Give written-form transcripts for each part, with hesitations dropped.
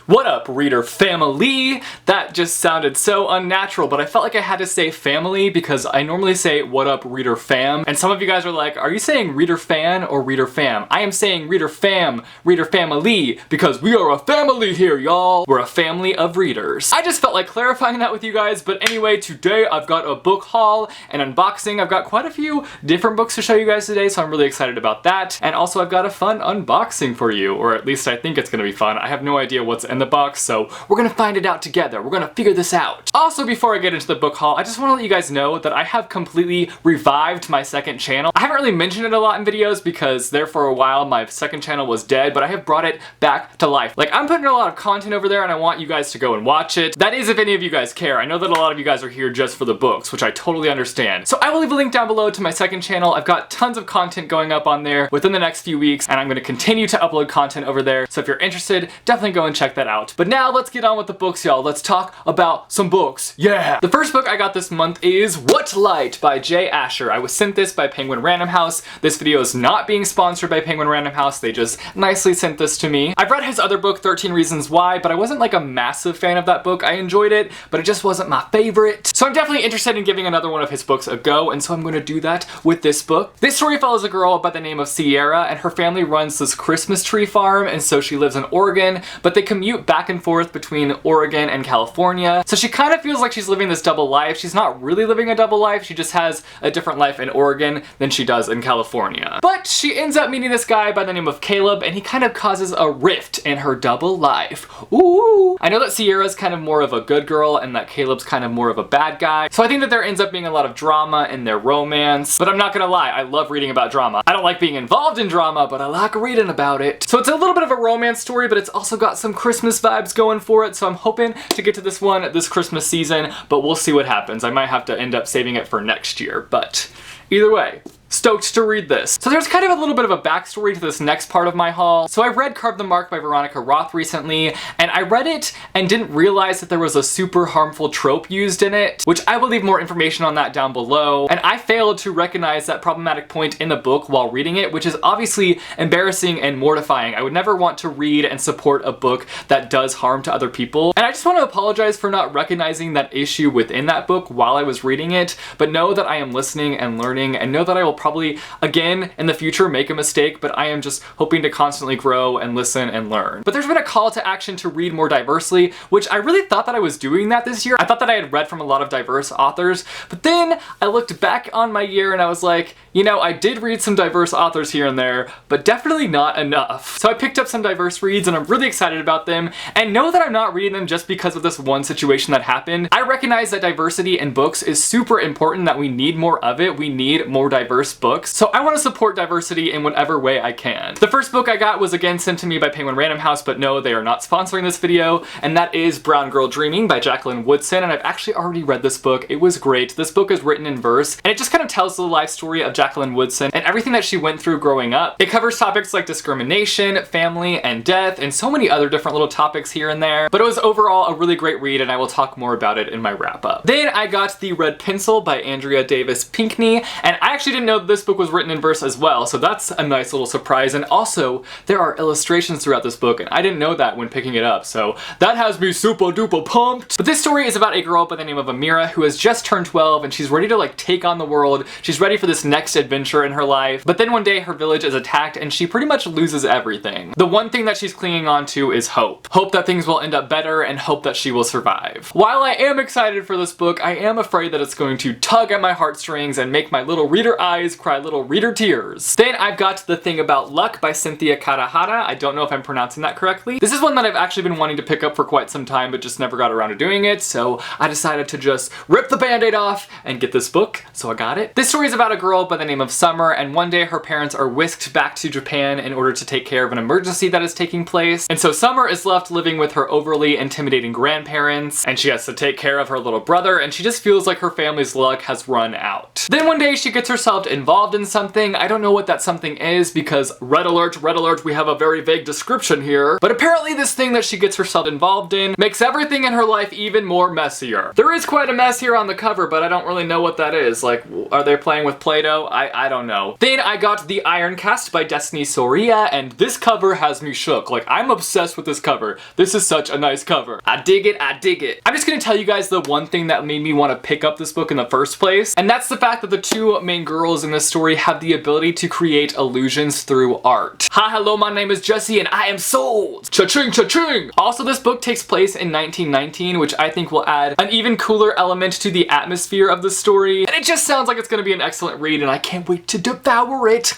What up, reader family? That just sounded so unnatural, but I felt like I had to say family because I normally say what up, reader fam. And some of you guys are like, are you saying reader fan or reader fam? I am saying reader fam, reader family, because we are a family here, y'all. We're a family of readers. I just felt like clarifying that with you guys, but anyway, today I've got a book haul and unboxing. I've got quite a few different books to show you guys today, so I'm really excited about that. And also I've got a fun unboxing for you, or at least I think it's gonna be fun. I have no idea what's in the box, so we're gonna find it out together. We're gonna figure this out. Also, before I get into the book haul, I just wanna let you guys know that I have completely revived my second channel. I haven't really mentioned it a lot in videos because there for a while my second channel was dead, but I have brought it back to life. Like, I'm putting a lot of content over there and I want you guys to go and watch it. That is if any of you guys care. I know that a lot of you guys are here just for the books, which I totally understand. So I will leave a link down below to my second channel. I've got tons of content going up on there within the next few weeks, and I'm gonna continue to upload content over there. So if you're interested, definitely go and check that out. But now let's get on with the books, y'all. Let's talk about some books. Yeah! The first book I got this month is What Light by Jay Asher. I was sent this by Penguin Random House. This video is not being sponsored by Penguin Random House. They just nicely sent this to me. I've read his other book, 13 Reasons Why, but I wasn't like a massive fan of that book. I enjoyed it, but it just wasn't my favorite. So I'm definitely interested in giving another one of his books a go, and so I'm going to do that with this book. This story follows a girl by the name of Sierra, and her family runs this Christmas tree farm, and so she lives in Oregon, but they commute back and forth between Oregon and California. So she kind of feels like she's living this double life. She's not really living a double life, she just has a different life in Oregon than she does in California. But she ends up meeting this guy by the name of Caleb, and he kind of causes a rift in her double life. Ooh! I know that Sierra's kind of more of a good girl and that Caleb's kind of more of a bad guy, so I think that there ends up being a lot of drama in their romance. But I'm not gonna lie, I love reading about drama. I don't like being involved in drama, but I like reading about it. So it's a little bit of a romance story, but it's also got some Christmas vibes going for it, so I'm hoping to get to this one this Christmas season, but we'll see what happens. I might have to end up saving it for next year, but either way, stoked to read this. So there's kind of a little bit of a backstory to this next part of my haul. So I read Carve the Mark by Veronica Roth recently, and I read it and didn't realize that there was a super harmful trope used in it, which I will leave more information on that down below. And I failed to recognize that problematic point in the book while reading it, which is obviously embarrassing and mortifying. I would never want to read and support a book that does harm to other people. And I just want to apologize for not recognizing that issue within that book while I was reading it, but know that I am listening and learning, and know that I will probably again in the future make a mistake, but I am just hoping to constantly grow and listen and learn. But there's been a call to action to read more diversely, which I really thought that I was doing that this year. I thought that I had read from a lot of diverse authors, but then I looked back on my year and I was like, you know, I did read some diverse authors here and there, but definitely not enough. So I picked up some diverse reads and I'm really excited about them, and know that I'm not reading them just because of this one situation that happened. I recognize that diversity in books is super important, that we need more of it. We need more diverse books. So I want to support diversity in whatever way I can. The first book I got was again sent to me by Penguin Random House, but no, they are not sponsoring this video, and that is Brown Girl Dreaming by Jacqueline Woodson, and I've actually already read this book. It was great. This book is written in verse, and it just kind of tells the life story of Jacqueline Woodson and everything that she went through growing up. It covers topics like discrimination, family, and death, and so many other different little topics here and there, but it was overall a really great read, and I will talk more about it in my wrap-up. Then I got The Red Pencil by Andrea Davis Pinkney, and I actually didn't know that this book was written in verse as well, so that's a nice little surprise. And also, there are illustrations throughout this book, and I didn't know that when picking it up, so that has me super duper pumped. But this story is about a girl by the name of Amira who has just turned 12, and she's ready to like take on the world. She's ready for this next adventure in her life, but then one day her village is attacked and she pretty much loses everything. The one thing that she's clinging on to is hope. Hope that things will end up better, and hope that she will survive. While I am excited for this book, I am afraid that it's going to tug at my heartstrings and make my little reader eyes cry little reader tears. Then I've got The Thing About Luck by Cynthia Karahara. I don't know if I'm pronouncing that correctly. This is one that I've actually been wanting to pick up for quite some time, but just never got around to doing it, so I decided to just rip the band-aid off and get this book, so I got it. This story is about a girl by the name of Summer, and one day her parents are whisked back to Japan in order to take care of an emergency that is taking place, and so Summer is left living with her overly intimidating grandparents, and she has to take care of her little brother, and she just feels like her family's luck has run out. Then one day she gets herself involved in something. I don't know what that something is because red alert, we have a very vague description here. But apparently this thing that she gets herself involved in makes everything in her life even more messier. There is quite a mess here on the cover, but I don't really know what that is. Like, are they playing with Play-Doh? I don't know. Then I got The Iron Cast by Destiny Soria, and this cover has me shook. Like, I'm obsessed with this cover. This is such a nice cover. I dig it, I dig it. I'm just gonna tell you guys the one thing that made me want to pick up this book in the first place, and that's the fact that the two main girls in this story have the ability to create illusions through art. Hi, hello, my name is Jesse, and I am sold! Cha-ching, cha-ching! Also, this book takes place in 1919, which I think will add an even cooler element to the atmosphere of the story, and it just sounds like it's gonna be an excellent read, and I can't wait to devour it.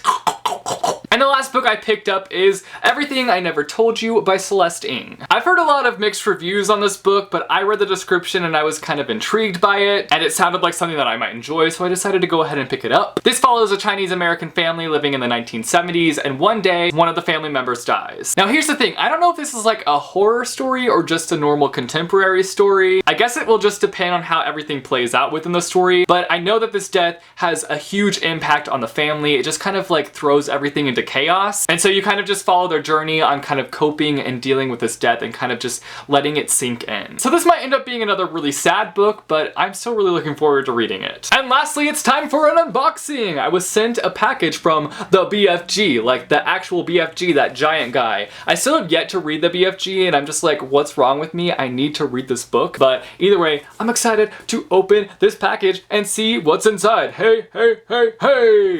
And the last book I picked up is Everything I Never Told You by Celeste Ng. I've heard a lot of mixed reviews on this book, but I read the description and I was kind of intrigued by it, and it sounded like something that I might enjoy, so I decided to go ahead and pick it up. This follows a Chinese-American family living in the 1970s, and one day, one of the family members dies. Now here's the thing, I don't know if this is like a horror story or just a normal contemporary story. I guess it will just depend on how everything plays out within the story, but I know that this death has a huge impact on the family. It just kind of like throws everything into chaos. And so you kind of just follow their journey on kind of coping and dealing with this death and kind of just letting it sink in. So this might end up being another really sad book, but I'm still really looking forward to reading it. And lastly, it's time for an unboxing. I was sent a package from the BFG, like the actual BFG, that giant guy. I still have yet to read the BFG, and I'm just like, what's wrong with me? I need to read this book. But either way, I'm excited to open this package and see what's inside. Hey, hey, hey, hey!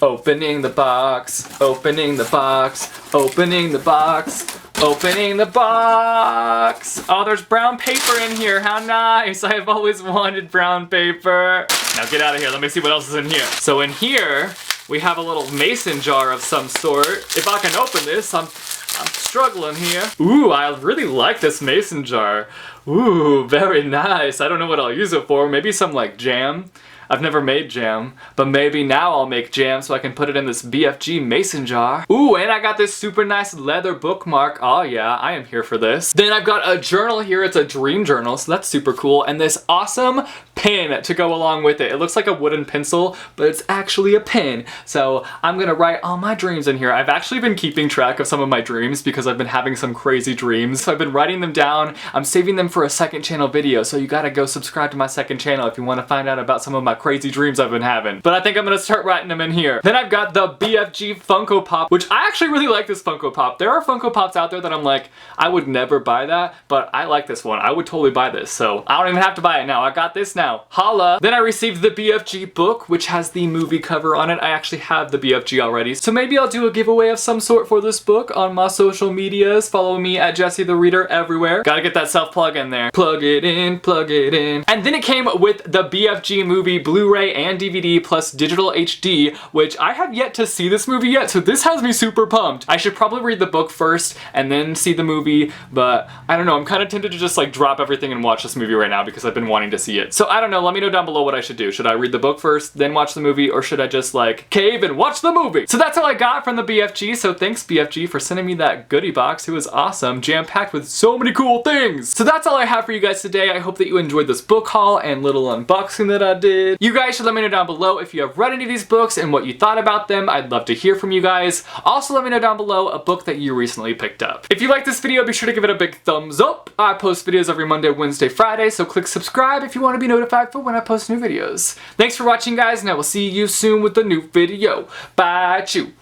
Opening the box, opening the box, opening the box, opening the box. Oh, there's brown paper in here. How nice. I have always wanted brown paper. Now get out of here. Let me see what else is in here. So in here, we have a little mason jar of some sort. If I can open this, I'm struggling here. Ooh, I really like this mason jar. Ooh, very nice. I don't know what I'll use it for. Maybe some like jam. I've never made jam, but maybe now I'll make jam so I can put it in this BFG mason jar. Ooh, and I got this super nice leather bookmark. Oh yeah, I am here for this. Then I've got a journal here. It's a dream journal, so that's super cool. And this awesome pen to go along with it. It looks like a wooden pencil, but it's actually a pen. So I'm gonna write all my dreams in here. I've actually been keeping track of some of my dreams because I've been having some crazy dreams. So I've been writing them down. I'm saving them for a second channel video, so you gotta go subscribe to my second channel if you wanna find out about some of my crazy dreams I've been having. But I think I'm gonna start writing them in here. Then I've got the BFG Funko Pop, which I actually really like this Funko Pop. There are Funko Pops out there that I'm like, I would never buy that, but I like this one. I would totally buy this, so I don't even have to buy it now. I got this now. Holla! Then I received the BFG book, which has the movie cover on it. I actually have the BFG already, so maybe I'll do a giveaway of some sort for this book on my social medias. Follow me at jessethereader everywhere. Gotta get that self-plug in there. Plug it in, plug it in. And then it came with the BFG movie Blu-ray and DVD plus digital HD, which I have yet to see this movie yet, so this has me super pumped. I should probably read the book first and then see the movie, but I don't know, I'm kind of tempted to just like drop everything and watch this movie right now because I've been wanting to see it. So I don't know, let me know down below what I should do. Should I read the book first, then watch the movie, or should I just like cave and watch the movie? So that's all I got from the BFG, so thanks BFG for sending me that goodie box. It was awesome, jam-packed with so many cool things. So that's all I have for you guys today. I hope that you enjoyed this book haul and little unboxing that I did. You guys should let me know down below if you have read any of these books and what you thought about them. I'd love to hear from you guys. Also, let me know down below a book that you recently picked up. If you like this video, be sure to give it a big thumbs up. I post videos every Monday, Wednesday, Friday, so click subscribe if you want to be notified for when I post new videos. Thanks for watching, guys, and I will see you soon with a new video. Bye, chew.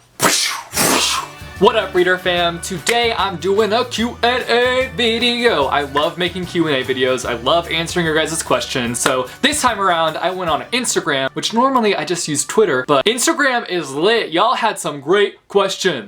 What up, reader fam? Today I'm doing a Q&A video. I love making Q&A videos. I love answering your guys' questions. So this time around I went on Instagram, which normally I just use Twitter, but Instagram is lit. Y'all had some great questions.